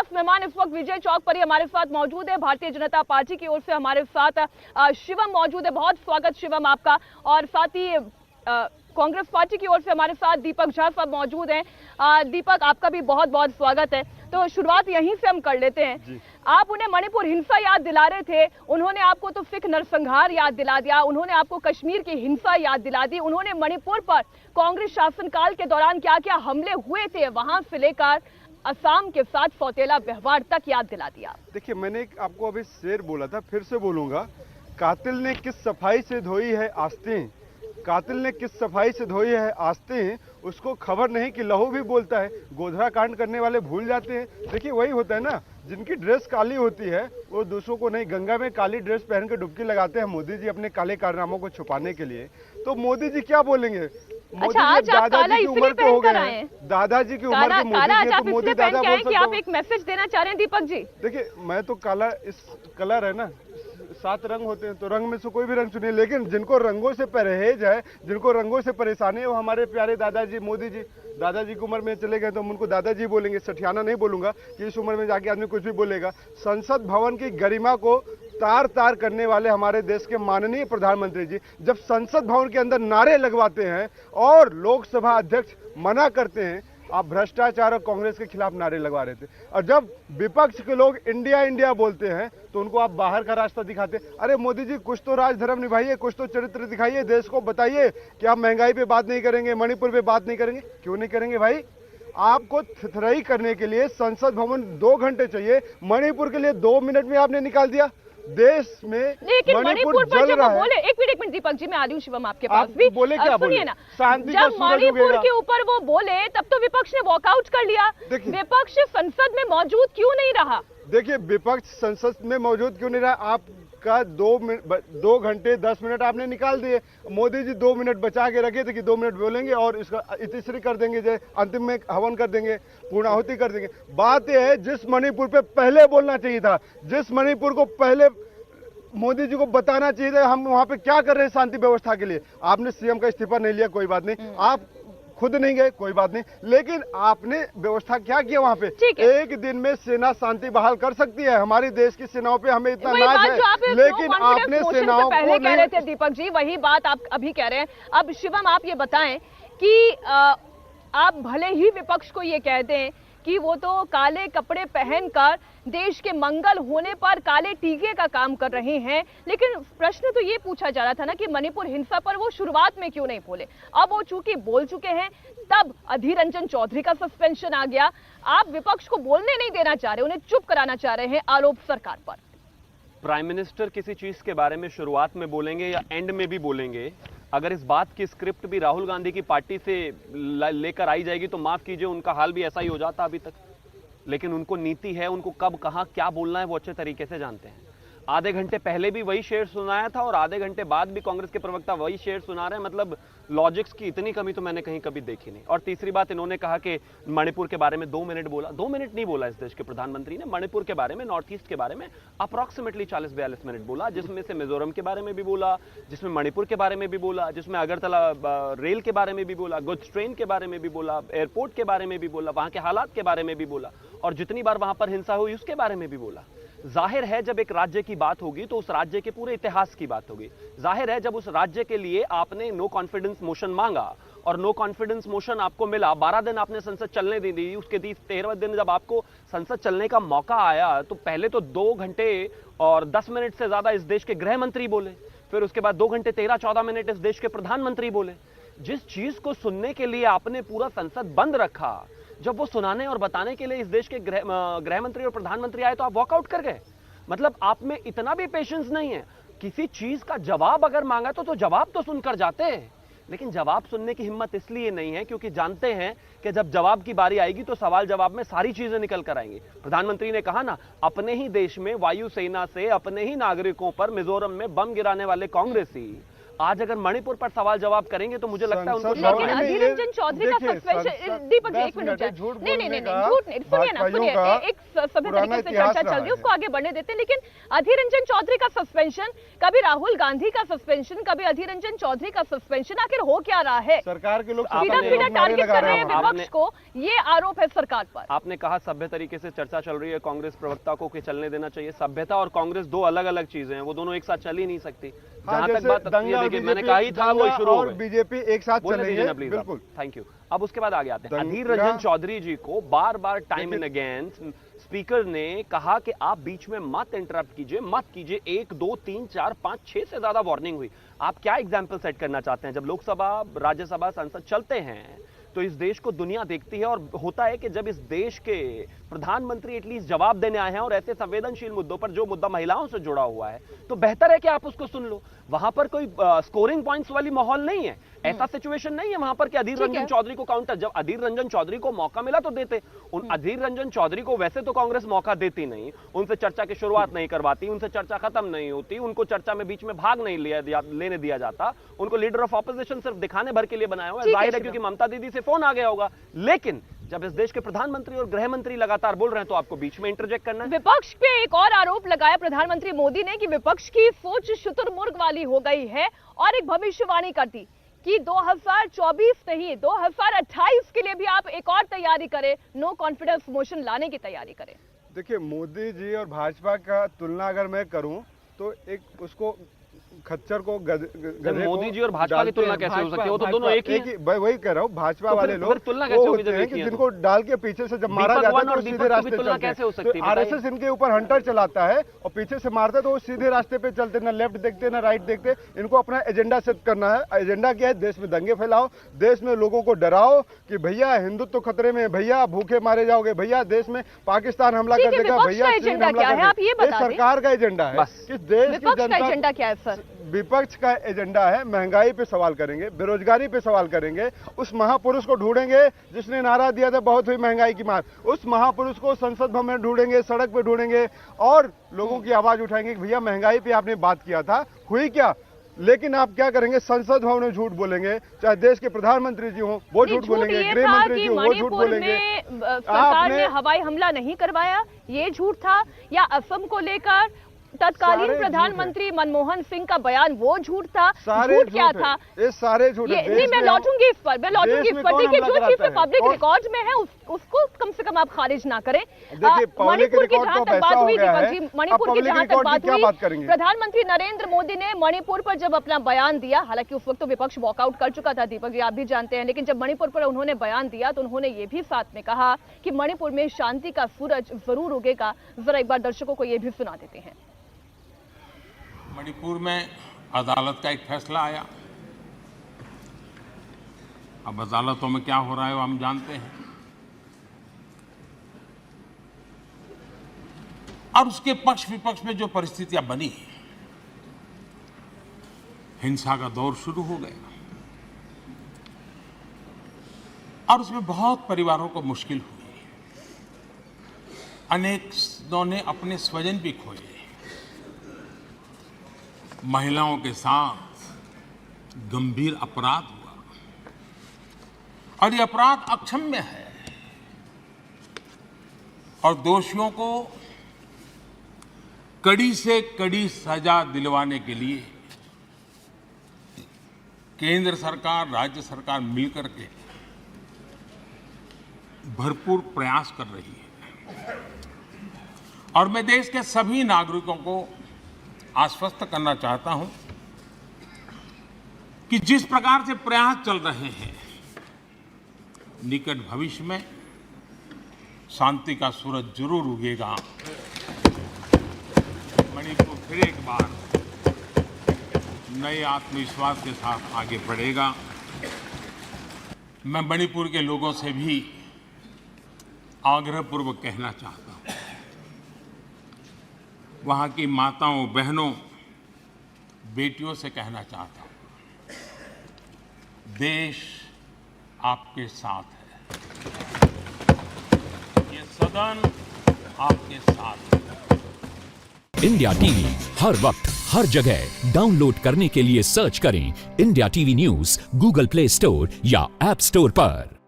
खास मेहमान इस वक्त विजय चौक पर ही हमारे साथ मौजूद है। भारतीय जनता पार्टी की ओर से हमारे साथ शिवम मौजूद है। बहुत स्वागत शिवम आपका। और साथ ही कांग्रेस पार्टी की ओर से हमारे साथ दीपक झा साहब मौजूद हैं। दीपक, आपका भी बहुत बहुत स्वागत है। तो शुरुआत यहीं से हम कर लेते हैं। आप उन्हें मणिपुर हिंसा याद दिला रहे थे, उन्होंने आपको तो सिख नरसंहार याद दिला दिया, उन्होंने आपको कश्मीर की हिंसा याद दिला दी, उन्होंने मणिपुर पर कांग्रेस शासनकाल के दौरान क्या क्या हमले हुए थे वहां से लेकर असम के साथ सौतेला व्यवहार तक याद दिला दिया। देखिए, मैंने आपको अभी शेर बोला था, फिर से बोलूंगा। कातिल ने किस सफाई से धोई है आस्तीं, कातिल ने किस सफाई से धोई है आस्तीं, उसको खबर नहीं कि लहू भी बोलता है। गोधरा कांड करने वाले भूल जाते हैं। देखिए, वही होता है ना, जिनकी ड्रेस काली होती है वो दूसरों को नहीं। गंगा में काली ड्रेस पहन के डुबकी लगाते हैं मोदी जी अपने काले कारनामों को छुपाने के लिए। तो मोदी जी क्या बोलेंगे? मोदी जी दादाजी की उम्र के हो गए हैं, दादाजी की उम्र के मोदी जी, तो मोदी दादा बोल सकते हैं। आप एक मैसेज देना चाह रहे हैं दीपक जी? देखिए, मैं तो काला, इस कलर है ना, 7 रंग होते हैं, तो रंग में से कोई भी रंग चुनिए। लेकिन जिनको रंगों से परहेज है, जिनको रंगों से परेशानी है, वो हमारे प्यारे दादाजी मोदी जी। दादाजी की उम्र में चले गए तो हम उनको दादाजी बोलेंगे। सठियाना नहीं बोलूंगा कि इस उम्र में जाके आदमी कुछ भी बोलेगा। संसद भवन की गरिमा को तार तार करने वाले हमारे देश के माननीय प्रधानमंत्री जी जब संसद भवन के अंदर नारे लगवाते हैं और लोकसभा अध्यक्ष मना करते हैं, आप भ्रष्टाचार और कांग्रेस के खिलाफ नारे लगवा रहे थे, और जब विपक्ष के लोग इंडिया इंडिया बोलते हैं तो उनको आप बाहर का रास्ता दिखाते। अरे मोदी जी, कुछ तो राज धर्म निभाइए, कुछ तो चरित्र दिखाइए, देश को बताइए कि आप महंगाई पे बात नहीं करेंगे, मणिपुर पे बात नहीं करेंगे। क्यों नहीं करेंगे भाई? आपको थरथराई करने के लिए संसद भवन 2 घंटे चाहिए, मणिपुर के लिए 2 मिनट में आपने निकाल दिया। देश में लेकिन मणिपुर पर जब वो बोले, एक मिनट दीपक जी, मैं आ रही हूँ शिवम आपके पास भी। बोले क्या बोले? सुनिए ना, जब मणिपुर के ऊपर वो बोले तब तो विपक्ष ने वॉकआउट कर लिया। विपक्ष संसद में मौजूद क्यों नहीं रहा? देखिए, विपक्ष संसद में मौजूद क्यों नहीं रहा? आपका 2 घंटे 10 मिनट आपने निकाल दिए। मोदी जी 2 मिनट बचा के रखे थे कि 2 मिनट बोलेंगे और इसका इतिश्री कर देंगे, जैसे अंतिम में हवन कर देंगे, पूर्णाहुति कर देंगे। बात यह है, जिस मणिपुर पे पहले बोलना चाहिए था, जिस मणिपुर को पहले मोदी जी को बताना चाहिए था हम वहां पे क्या कर रहे हैं शांति व्यवस्था के लिए। आपने सीएम का इस्तीफा नहीं लिया, कोई बात नहीं, आप खुद नहीं गए, कोई बात नहीं, लेकिन आपने व्यवस्था क्या किया वहां पे? एक दिन में सेना शांति बहाल कर सकती है। हमारी देश की सेनाओं पे हमें इतना नाज है, लेकिन आपने सेनाओं पहले कह रहे थे दीपक जी, वही बात आप अभी कह रहे हैं। अब शिवम, आप ये बताएं कि आप भले ही विपक्ष को ये कहते हैं कि वो तो काले कपड़े पहनकर देश के मंगल होने पर काले टीके का काम कर रहे हैं, लेकिन प्रश्न तो ये पूछा जा रहा था ना कि मणिपुर हिंसा पर वो शुरुआत में क्यों नहीं बोले? अब वो चूंकि बोल चुके हैं, तब अधीर रंजन चौधरी का सस्पेंशन आ गया। आप विपक्ष को बोलने नहीं देना चाह रहे, उन्हें चुप कराना चाह रहे हैं आरोप सरकार पर। प्राइम मिनिस्टर किसी चीज के बारे में शुरुआत में बोलेंगे या एंड में भी बोलेंगे, अगर इस बात की स्क्रिप्ट भी राहुल गांधी की पार्टी से लेकर आई जाएगी तो माफ कीजिए, उनका हाल भी ऐसा ही हो जाता अभी तक। लेकिन उनको नीति है, उनको कब कहां क्या बोलना है वो अच्छे तरीके से जानते हैं। आधे घंटे पहले भी वही शेर सुनाया था और आधे घंटे बाद भी कांग्रेस के प्रवक्ता वही शेर सुना रहे हैं। मतलब लॉजिक्स की इतनी कमी तो मैंने कहीं कभी देखी नहीं। और तीसरी बात, इन्होंने कहा कि मणिपुर के बारे में 2 मिनट बोला। 2 मिनट नहीं बोला इस देश के प्रधानमंत्री ने। मणिपुर के बारे में, नॉर्थ ईस्ट के बारे में अप्रॉक्सीमेटली 40-42 मिनट बोला, जिसमें से मिजोरम के बारे में भी बोला, जिसमें मणिपुर के बारे में भी बोला, जिसमें अगरतला रेल के बारे में भी बोला, गुड्स ट्रेन के बारे में भी बोला, एयरपोर्ट के बारे में भी बोला, वहां के हालात के बारे में भी बोला, और जितनी बार वहां पर हिंसा हुई उसके बारे में भी बोला। जाहिर है जब एक राज्य की बात होगी तो उस राज्य के पूरे इतिहास की बात होगी। जाहिर है जब उस राज्य के लिए आपने नो कॉन्फिडेंस मोशन मांगा और नो कॉन्फिडेंस मोशन आपको मिला, 12 दिन आपने संसद चलने दे दी, उसके 13वें दिन जब आपको संसद चलने का मौका आया तो पहले तो 2 घंटे और 10 मिनट से ज्यादा इस देश के गृह मंत्री बोले, फिर उसके बाद 2 घंटे 13-14 मिनट इस देश के प्रधानमंत्री बोले। जिस चीज को सुनने के लिए आपने पूरा संसद बंद रखा, जब वो सुनाने और बताने के लिए इस देश के गृह मंत्री और प्रधानमंत्री आए तो आप वॉकआउट कर गए। मतलब आप में इतना भी पेशेंस नहीं है। किसी चीज का जवाब अगर मांगा तो जवाब तो सुनकर जाते हैं, लेकिन जवाब सुनने की हिम्मत इसलिए नहीं है क्योंकि जानते हैं कि जब जवाब की बारी आएगी तो सवाल जवाब में सारी चीजें निकल कर आएंगी। प्रधानमंत्री ने कहा ना, अपने ही देश में वायुसेना से अपने ही नागरिकों पर मिजोरम में बम गिराने वाले कांग्रेसी आज अगर मणिपुर पर सवाल जवाब करेंगे तो मुझे लगता है उनको संसद शर्म भवन लेकिन आएगी। में अधीर रंजन चौधरी का देखिए, सस्पेंशन, दीपक जी 10 एक मिनट, मिनट है, झूठ नहीं नहीं बोलने नहीं का झूठ नहीं, सुनिए ना सुनिए, भाजपाइयों का एक सभ्य पुराना तरीके से इतिहास चर्चा रहा चल रही है, है। उसको आगे बढ़ने देते हैं। लेकिन अधीर रंजन चौधरी का सस्पेंशन, कभी राहुल गांधी का सस्पेंशन, कभी अधीर रंजन चौधरी का सस्पेंशन, आखिर हो क्या रहा है? सरकार के लोग सीधा आपने- सीधा नारे टारगेट लगा कर रहे हैं हैं वहाँ। विपक्ष को, ये आरोप है सरकार पर। आपने कहा सभ्य तरीके से चर्चा चल रही है, कांग्रेस प्रवक्ता को कि चलने देना चाहिए। सभ्यता और कांग्रेस दो अलग अलग चीजें हैं, वो दोनों एक साथ चल ही नहीं सकती। हाँ, जहां तक जैसे बात दंगा ये और देखिए, मैंने बीजेपी कहा ही था वो दंगा शुरू हो और गए। बीजेपी एक साथ बोलने दीजिए चलेंगे, ना प्लीज। बिल्कुल। Thank you. अब उसके बाद आगे आते हैं। दंगा- अधीर रंजन चौधरी जी को बार बार टाइम एंड अगेन स्पीकर ने कहा कि आप बीच में मत इंटरप्ट कीजिए, मत कीजिए। 1 2 3 4 5 6 से ज्यादा वार्निंग हुई। आप क्या एग्जाम्पल सेट करना चाहते हैं? जब लोकसभा, राज्यसभा, संसद चलते हैं तो इस देश को दुनिया देखती है, और होता है कि जब इस देश के प्रधानमंत्री एटलीस्ट जवाब देने आए हैं और ऐसे संवेदनशील मुद्दों पर, जो मुद्दा महिलाओं से जुड़ा हुआ है, तो बेहतर है कि आप उसको सुन लो। वहां पर कोई स्कोरिंग पॉइंट्स वाली माहौल नहीं है, ऐसा सिचुएशन नहीं है वहां पर कि अधीर ठीक रंजन है। चौधरी को काउंटर। जब अधीर रंजन चौधरी को मौका मिला तो देते। उन अधीर रंजन चौधरी को वैसे तो कांग्रेस मौका देती नहीं, उनसे चर्चा की शुरुआत नहीं करवाती, उनसे चर्चा खत्म नहीं होती, उनको चर्चा में बीच में भाग नहीं लेने दिया जाता, उनको लीडर ऑफ ऑपोजिशन सिर्फ दिखाने भर के लिए बनाया हुआ है। ठीक है, जाहिर है शिवम। क्योंकि ममता दीदी से फोन आ गया होगा। लेकिन जब इस देश के प्रधानमंत्री और गृह मंत्री लगातार बोल रहे हैं तो आपको बीच में इंटरजेक्ट करना है। विपक्ष पे एक और आरोप लगाया प्रधानमंत्री मोदी ने कि विपक्ष की सोच शुतुरमुर्ग वाली हो गई है, और एक भविष्यवाणी कर दी कि 2024 नहीं 2028 के लिए भी आप एक और तैयारी करें, नो कॉन्फिडेंस मोशन लाने की तैयारी करें। देखिए, मोदी जी और भाजपा का तुलना अगर मैं करूं तो एक उसको खच्चर को गधे मोदी को जी और भाजपा की डालते तुलना हैं। कैसे हो सकती है? वो तो भाजपा- दोनों एक ही हैं। वही कह रहा हूँ, भाजपा तो वाले फिर लोग तुलना वो कैसे होगी होते जब हैं एक ही कि है तो? जिनको डाल के पीछे से जब मारा दीपक जाता है वन तो और वो दीपक सीधे टू की रास्ते तुलना चलते कैसे हो हैं। सकती है? तो आरएसएस इनके ऊपर हंटर चलाता है और पीछे से मारता है तो वो सीधे रास्ते पे चलते, ना लेफ्ट देखते ना राइट देखते। इनको अपना एजेंडा सेट करना है। एजेंडा क्या है? देश में दंगे फैलाओ, देश में लोगों को डराओ कि भैया हिंदुत्व खतरे में, भैया भूखे मारे जाओगे, भैया देश में पाकिस्तान हमला ठीक कर है, देगा, विपक्ष भैया का चीन एजेंडा हमला क्या कर है? आप ये देगा। बता दें। सरकार का एजेंडा है बस। कि देश की विपक्ष का जनता, एजेंडा क्या है सर? विपक्ष का एजेंडा है महंगाई पे सवाल करेंगे, बेरोजगारी पे सवाल करेंगे, उस महापुरुष को ढूंढेंगे जिसने नारा दिया था बहुत हुई महंगाई की मार, उस महापुरुष को संसद भवन में ढूंढेंगे, सड़क पे ढूंढेंगे और लोगों की आवाज उठाएंगे कि भैया महंगाई पे आपने बात किया था, हुई क्या? लेकिन आप क्या करेंगे? संसद भवन में झूठ बोलेंगे, चाहे देश के प्रधानमंत्री जी हो वो झूठ बोलेंगे, गृह मंत्री जी हो वो झूठ बोलेंगे। सरकार ने हवाई हमला नहीं करवाया, ये झूठ था, या असम को लेकर तत्कालीन सारे प्रधानमंत्री मनमोहन सिंह का बयान वो झूठ था। सारे झूठ क्या झूठ था? है। ये सारे झूठ है। नहीं, मैं लौटूंगी इस पर, देखिए जो चीजें पब्लिक और रिकॉर्ड में है उसको कम से कम आप खारिज ना करें। देखिए, पब्लिक मणिपुर की रिकॉर्ड जहां तो तक अब बात ऐसा हुई हो गया दीपक है, जी, अब मणिपुर की पब्लिक जहां तक रिकॉर्ड की बात क्या हुई, बात करेंगे? प्रधानमंत्री नरेंद्र मोदी ने मणिपुर पर जब अपना बयान दिया, हालांकि उस वक्त तो विपक्ष वॉकआउट कर चुका था दीपक जी, आप भी जानते हैं, लेकिन जब मणिपुर पर उन्होंने बयान दिया तो उन्होंने ये भी साथ में कहा कि मणिपुर में शांति का सूरज जरूर उगेगा। जरा एक बार दर्शकों को ये भी सुना देते हैं। मणिपुर में अदालत का एक फैसला आया। अब अदालतों में क्या हो रहा है वो हम जानते हैं, और उसके पक्ष विपक्ष में जो परिस्थितियां बनी, हिंसा का दौर शुरू हो गया और उसमें बहुत परिवारों को मुश्किल हुई, अनेकों ने अपने स्वजन भी खोए, महिलाओं के साथ गंभीर अपराध हुआ और ये अपराध अक्षम्य है और दोषियों को कड़ी से कड़ी सजा दिलवाने के लिए केंद्र सरकार, राज्य सरकार मिलकर के भरपूर प्रयास कर रही है और मैं देश के सभी नागरिकों को आश्वस्त करना चाहता हूं कि जिस प्रकार से प्रयास चल रहे हैं, निकट भविष्य में शांति का सूरज जरूर उगेगा। मणिपुर फिर एक बार नए आत्मविश्वास के साथ आगे बढ़ेगा। मैं मणिपुर के लोगों से भी आग्रहपूर्वक कहना चाहता हूं, वहां की माताओं, बहनों, बेटियों से कहना चाहता हूं, देश आपके साथ है, ये सदन आपके साथ है। इंडिया टीवी हर वक्त हर जगह डाउनलोड करने के लिए सर्च करें India TV news Google play store या ऐप स्टोर पर।